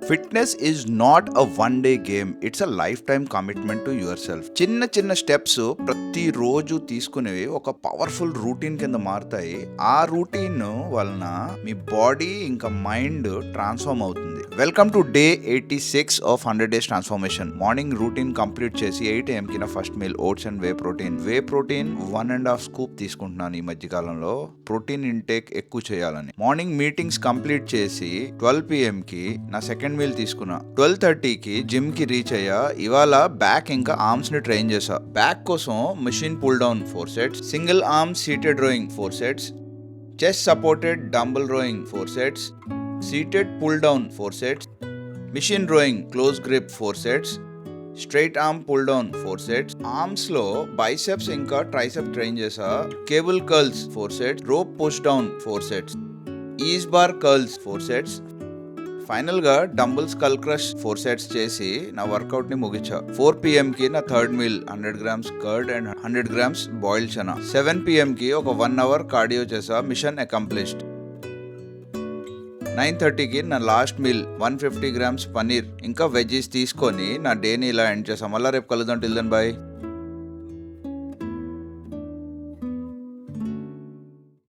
Fitness is not a one day game, it's a life time commitment to your self. చిన్న చిన్న steps ప్రతిరోజు తీసుకునేవి ఒక powerful routine కింద మారుతాయి. ఆ రూటీన్ వలన మీ బాడీ ఇంకా మైండ్ ట్రాన్స్ఫార్మ్ అవుతుంది. Welcome to day 86 of 100 days transformation. Morning routine complete చేసి 8 AM కింద first meal oats and whey protein 1.5 scoop తీసుకుంటున్నాను ఈ మధ్య కాలంలో. ప్రోటీన్ ఇంటేక్ ఎక్కువ చేయాలని. మార్నింగ్ మీటింగ్స్ కంప్లీట్ చేసి 12 PM కి నా సెకండ్ మీల్ తీసుకున్నా. 12:30కి జిమ్ కి రీచ్ అయ్యా. ఇవాళ బ్యాక్ ఇంకా ఆర్మ్స్ ని ట్రైన్ చేసా. బ్యాక్ కోసం machine pull down 4 sets, single arm seated rowing 4 sets, chest supported dumbbell rowing 4 sets, seated pull down 4 sets, machine rowing close grip 4 sets, straight arm pull down 4 sets, arms లో biceps ఇంకా triceps train చేసా. Cable curls 4 sets, rope push down 4 sets, EZ bar curls 4 sets, final గా dumbbell skull crush 4 sets చేసి నా workout ని ముగించా. 4 PM కి నా third meal 100 grams curd and 100 grams boiled chana. 7 PM కి ఒక 1 hour కార్డియో చేసా. Mission accomplished. 9:30కి నా లాస్ట్ మీల్ 150 grams పనీర్ ఇంకా వెజ్జీస్ తీసుకొని నా డేని ఇలా ఎండ్ చేసా. మళ్ళా రేపు కలుద్దాం. Till then by.